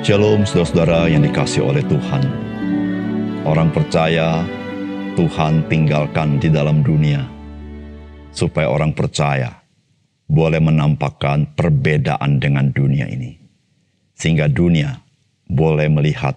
Shalom saudara-saudara yang dikasihi oleh Tuhan. Orang percaya Tuhan tinggalkan di dalam dunia, supaya orang percaya boleh menampakkan perbedaan dengan dunia ini. Sehingga dunia boleh melihat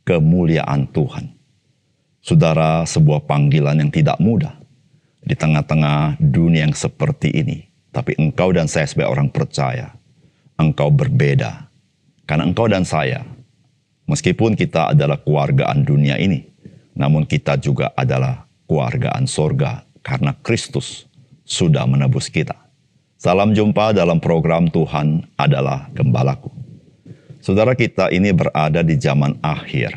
kemuliaan Tuhan. Saudara, sebuah panggilan yang tidak mudah di tengah-tengah dunia yang seperti ini. Tapi engkau dan saya sebagai orang percaya, engkau berbeda. Karena engkau dan saya, meskipun kita adalah keluargaan dunia ini, namun kita juga adalah keluargaan sorga karena Kristus sudah menebus kita. Salam jumpa dalam program Tuhan adalah Gembalaku. Saudara, kita ini berada di zaman akhir,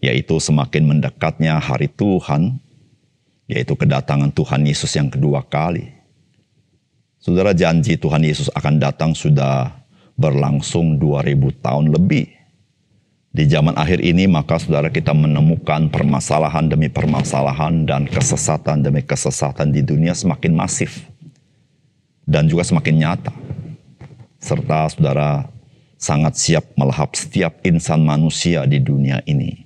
yaitu semakin mendekatnya hari Tuhan, yaitu kedatangan Tuhan Yesus yang kedua kali. Saudara, janji Tuhan Yesus akan datang sudah berlangsung 2000 tahun lebih. Di zaman akhir ini maka saudara kita menemukan permasalahan demi permasalahan dan kesesatan demi kesesatan di dunia semakin masif dan juga semakin nyata. Serta saudara sangat siap melahap setiap insan manusia di dunia ini.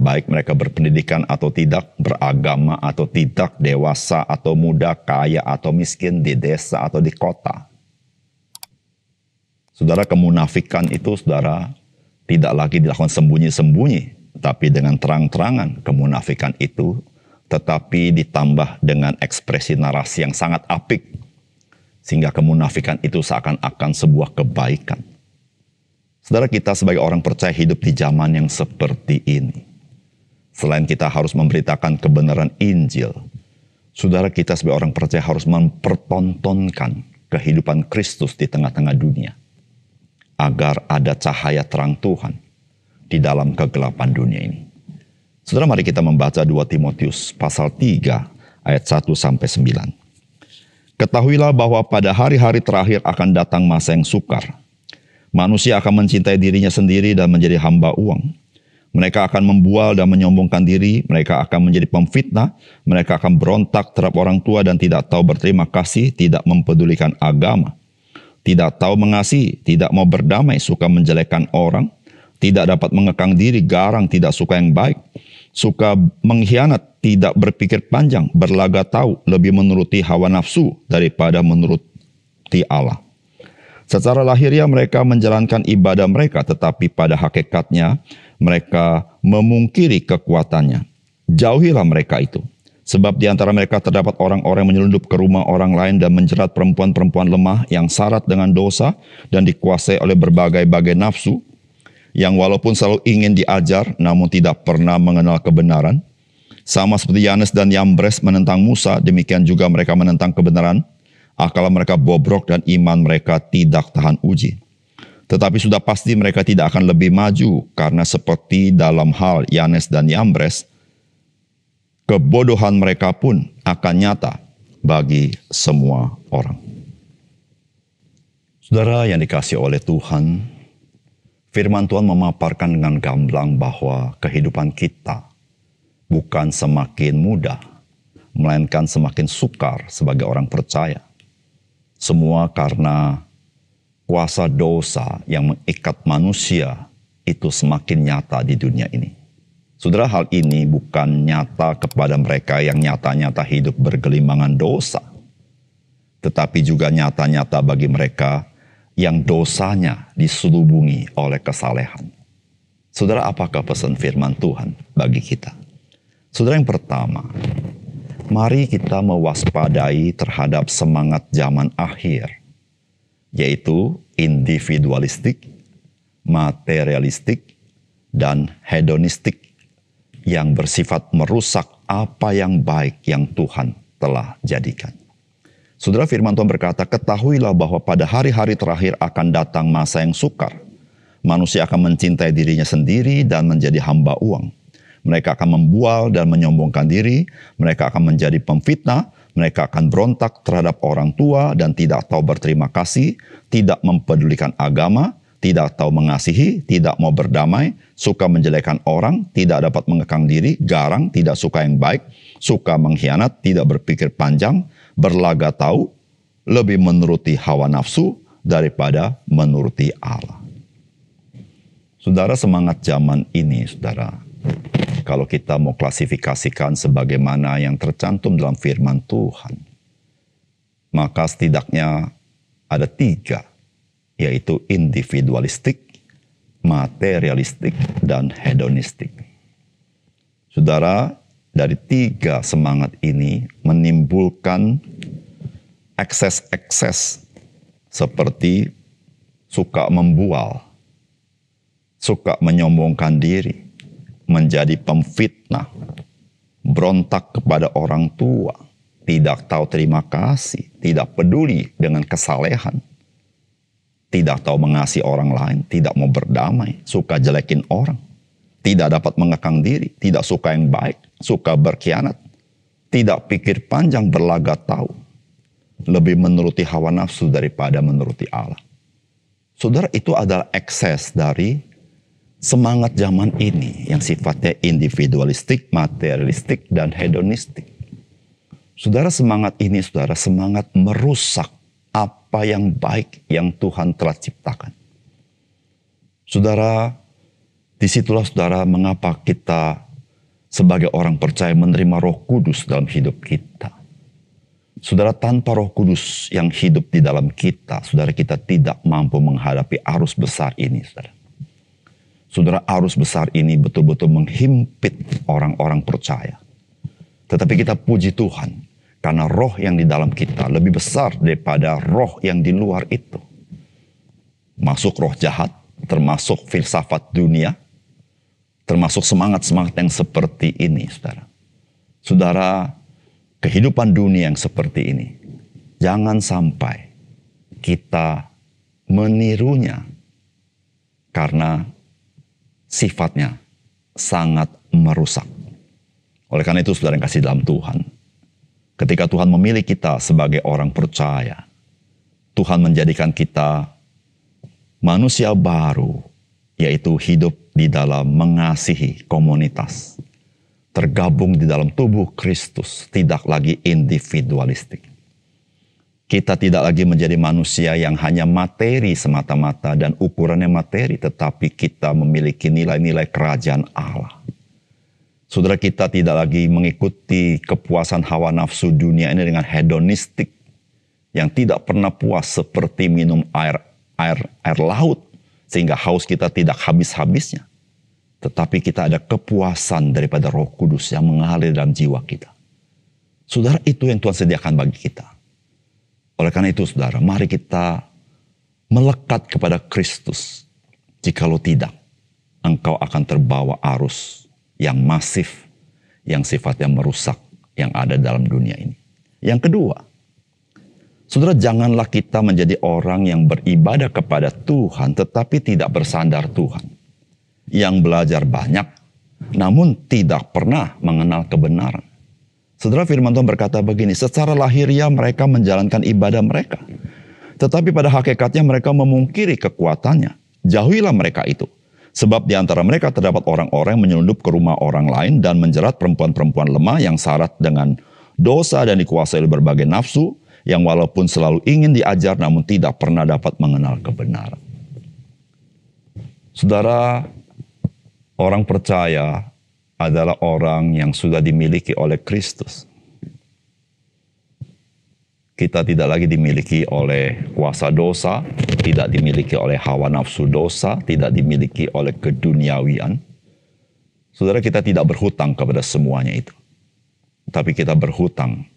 Baik mereka berpendidikan atau tidak, beragama atau tidak, dewasa atau muda, kaya atau miskin, di desa atau di kota. Saudara, kemunafikan itu saudara tidak lagi dilakukan sembunyi-sembunyi, tapi dengan terang-terangan kemunafikan itu, tetapi ditambah dengan ekspresi narasi yang sangat apik, sehingga kemunafikan itu seakan-akan sebuah kebaikan. Saudara, kita sebagai orang percaya hidup di zaman yang seperti ini. Selain kita harus memberitakan kebenaran Injil, saudara kita sebagai orang percaya harus mempertontonkan kehidupan Kristus di tengah-tengah dunia. Agar ada cahaya terang Tuhan di dalam kegelapan dunia ini. Saudara, mari kita membaca 2 Timotius pasal 3 ayat 1-9. Ketahuilah bahwa pada hari-hari terakhir akan datang masa yang sukar. Manusia akan mencintai dirinya sendiri dan menjadi hamba uang. Mereka akan membual dan menyombongkan diri, mereka akan menjadi pemfitnah, mereka akan berontak terhadap orang tua dan tidak tahu berterima kasih, tidak mempedulikan agama, tidak tahu mengasihi, tidak mau berdamai, suka menjelekkan orang, tidak dapat mengekang diri, garang, tidak suka yang baik, suka mengkhianat, tidak berpikir panjang, berlaga tahu, lebih menuruti hawa nafsu daripada menuruti Allah. Secara lahiriah mereka menjalankan ibadah mereka, tetapi pada hakikatnya mereka memungkiri kekuatannya. Jauhilah mereka itu. Sebab di antara mereka terdapat orang-orang yang menyelundup ke rumah orang lain dan menjerat perempuan-perempuan lemah yang syarat dengan dosa dan dikuasai oleh berbagai-bagai nafsu, yang walaupun selalu ingin diajar namun tidak pernah mengenal kebenaran. Sama seperti Yanes dan Yambres menentang Musa, demikian juga mereka menentang kebenaran. Akal mereka bobrok dan iman mereka tidak tahan uji. Tetapi sudah pasti mereka tidak akan lebih maju, karena seperti dalam hal Yanes dan Yambres, kebodohan mereka pun akan nyata bagi semua orang. Saudara yang dikasihi oleh Tuhan, firman Tuhan memaparkan dengan gamblang bahwa kehidupan kita bukan semakin mudah, melainkan semakin sukar sebagai orang percaya. Semua karena kuasa dosa yang mengikat manusia itu semakin nyata di dunia ini. Saudara, hal ini bukan nyata kepada mereka yang nyata-nyata hidup bergelimbangan dosa, tetapi juga nyata-nyata bagi mereka yang dosanya diselubungi oleh kesalehan. Saudara, apakah pesan firman Tuhan bagi kita? Saudara, yang pertama, mari kita mewaspadai terhadap semangat zaman akhir, yaitu individualistik, materialistik, dan hedonistik yang bersifat merusak apa yang baik yang Tuhan telah jadikan. Saudara, firman Tuhan berkata, ketahuilah bahwa pada hari-hari terakhir akan datang masa yang sukar. Manusia akan mencintai dirinya sendiri dan menjadi hamba uang. Mereka akan membual dan menyombongkan diri, mereka akan menjadi pemfitnah, mereka akan berontak terhadap orang tua dan tidak tahu berterima kasih, tidak mempedulikan agama, tidak tahu mengasihi, tidak mau berdamai, suka menjelekkan orang, tidak dapat mengekang diri, garang, tidak suka yang baik, suka mengkhianat, tidak berpikir panjang, berlaga tahu, lebih menuruti hawa nafsu daripada menuruti Allah. Saudara, semangat zaman ini, saudara, kalau kita mau klasifikasikan sebagaimana yang tercantum dalam firman Tuhan, maka setidaknya ada 3, yaitu individualistik, materialistik, dan hedonistik. Saudara, dari 3 semangat ini menimbulkan ekses-ekses seperti suka membual, suka menyombongkan diri, menjadi pemfitnah, berontak kepada orang tua, tidak tahu terima kasih, tidak peduli dengan kesalehan, tidak tahu mengasihi orang lain, tidak mau berdamai, suka jelekin orang, tidak dapat mengekang diri, tidak suka yang baik, suka berkhianat, tidak pikir panjang berlagak tahu, lebih menuruti hawa nafsu daripada menuruti Allah. Saudara, itu adalah ekses dari semangat zaman ini yang sifatnya individualistik, materialistik, dan hedonistik. Saudara, semangat ini, saudara, semangat merusak apa yang baik yang Tuhan telah ciptakan. Saudara, disitulah saudara mengapa kita sebagai orang percaya menerima Roh Kudus dalam hidup kita. Saudara, tanpa Roh Kudus yang hidup di dalam kita, saudara, kita tidak mampu menghadapi arus besar ini, saudara. Saudara, arus besar ini betul-betul menghimpit orang-orang percaya. Tetapi kita puji Tuhan, karena roh yang di dalam kita lebih besar daripada roh yang di luar itu. Masuk roh jahat, termasuk filsafat dunia, termasuk semangat-semangat yang seperti ini, saudara. Saudara, kehidupan dunia yang seperti ini, jangan sampai kita menirunya karena sifatnya sangat merusak. Oleh karena itu, saudara yang kasih dalam Tuhan, ketika Tuhan memilih kita sebagai orang percaya, Tuhan menjadikan kita manusia baru, yaitu hidup di dalam mengasihi komunitas, tergabung di dalam tubuh Kristus, tidak lagi individualistik. Kita tidak lagi menjadi manusia yang hanya materi semata-mata dan ukurannya materi, tetapi kita memiliki nilai-nilai kerajaan Allah. Saudara, kita tidak lagi mengikuti kepuasan hawa nafsu dunia ini dengan hedonistik yang tidak pernah puas seperti minum air laut sehingga haus kita tidak habis-habisnya. Tetapi kita ada kepuasan daripada Roh Kudus yang mengalir dalam jiwa kita. Saudara, itu yang Tuhan sediakan bagi kita. Oleh karena itu, saudara, mari kita melekat kepada Kristus. Jikalau tidak, engkau akan terbawa arus yang masif, yang sifatnya merusak, yang ada dalam dunia ini. Yang kedua, saudara, janganlah kita menjadi orang yang beribadah kepada Tuhan, tetapi tidak bersandar Tuhan. Yang belajar banyak, namun tidak pernah mengenal kebenaran. Saudara, firman Tuhan berkata begini, secara lahiriah mereka menjalankan ibadah mereka. Tetapi pada hakikatnya mereka memungkiri kekuatannya. Jauhilah mereka itu. Sebab di antara mereka terdapat orang-orang yang menyelundup ke rumah orang lain dan menjerat perempuan-perempuan lemah yang syarat dengan dosa dan dikuasai oleh berbagai nafsu, yang walaupun selalu ingin diajar namun tidak pernah dapat mengenal kebenaran. Saudara, orang percaya adalah orang yang sudah dimiliki oleh Kristus. Kita tidak lagi dimiliki oleh kuasa dosa, tidak dimiliki oleh hawa nafsu dosa, tidak dimiliki oleh keduniawian. Saudara, kita tidak berhutang kepada semuanya itu. Tapi kita berhutang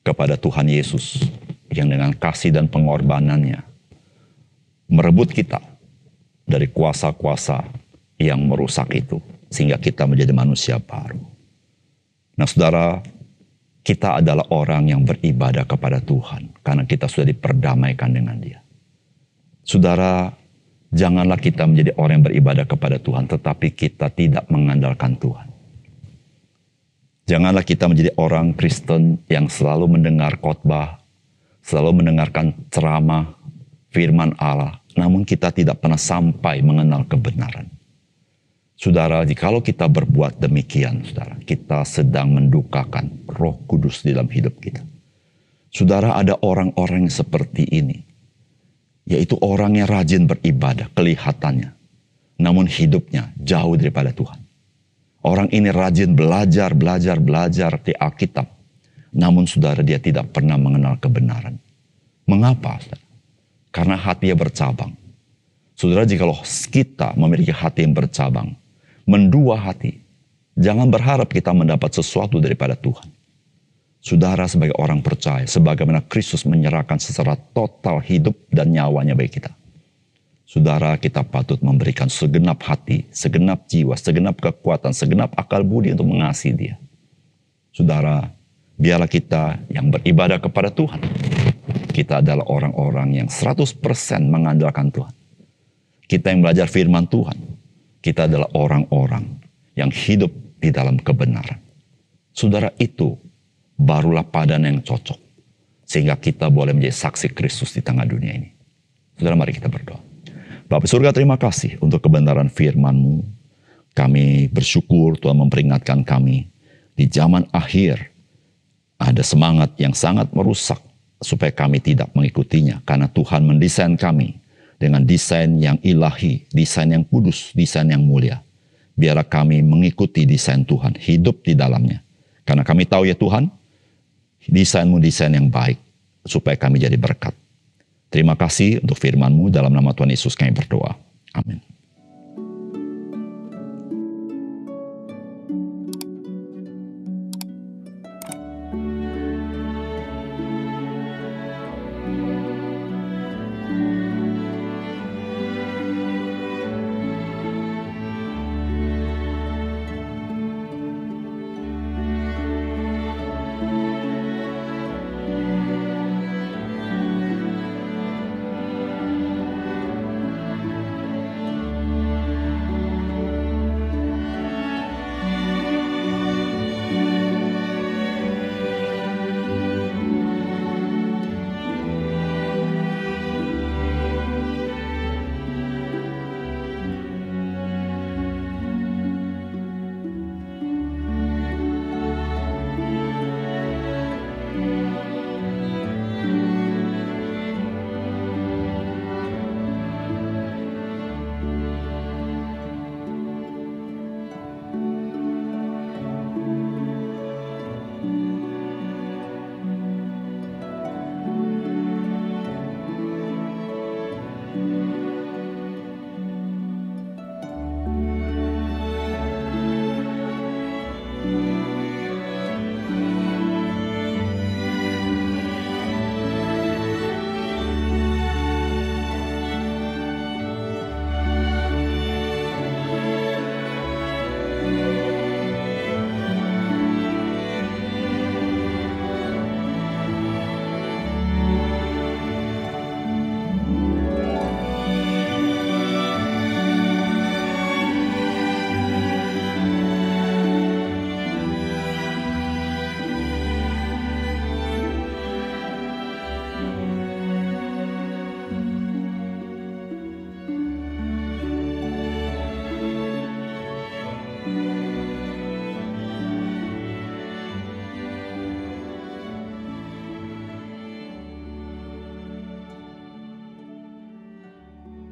kepada Tuhan Yesus yang dengan kasih dan pengorbanannya merebut kita dari kuasa-kuasa yang merusak itu, sehingga kita menjadi manusia baru. Nah, saudara, kita adalah orang yang beribadah kepada Tuhan karena kita sudah diperdamaikan dengan Dia. Saudara, janganlah kita menjadi orang yang beribadah kepada Tuhan tetapi kita tidak mengandalkan Tuhan. Janganlah kita menjadi orang Kristen yang selalu mendengar khotbah, selalu mendengarkan ceramah, firman Allah, namun kita tidak pernah sampai mengenal kebenaran. Saudara, jikalau kita berbuat demikian, saudara, kita sedang mendukakan Roh Kudus di dalam hidup kita. Saudara, ada orang-orang seperti ini, yaitu orang yang rajin beribadah, kelihatannya. namun hidupnya jauh daripada Tuhan. Orang ini rajin belajar di Alkitab, namun saudara dia tidak pernah mengenal kebenaran. Mengapa? Saudara? Karena hatinya bercabang. Saudara, jikalau kita memiliki hati yang bercabang, mendua hati, jangan berharap kita mendapat sesuatu daripada Tuhan. Saudara sebagai orang percaya, sebagaimana Kristus menyerahkan secara total hidup dan nyawanya bagi kita. Saudara, kita patut memberikan segenap hati, segenap jiwa, segenap kekuatan, segenap akal budi untuk mengasihi Dia. Saudara, biarlah kita yang beribadah kepada Tuhan. Kita adalah orang-orang yang 100% mengandalkan Tuhan. Kita yang belajar firman Tuhan. Kita adalah orang-orang yang hidup di dalam kebenaran. Saudara, itu barulah padanan yang cocok. Sehingga kita boleh menjadi saksi Kristus di tengah dunia ini. Saudara, mari kita berdoa. Bapa surga, terima kasih untuk kebenaran firman-Mu. Kami bersyukur Tuhan memperingatkan kami. Di zaman akhir ada semangat yang sangat merusak supaya kami tidak mengikutinya. Karena Tuhan mendesain kami dengan desain yang ilahi, desain yang kudus, desain yang mulia. Biarlah kami mengikuti desain Tuhan, hidup di dalamnya. Karena kami tahu ya Tuhan, desain-Mu desain yang baik supaya kami jadi berkat. Terima kasih untuk firman-Mu, dalam nama Tuhan Yesus kami berdoa. Amin.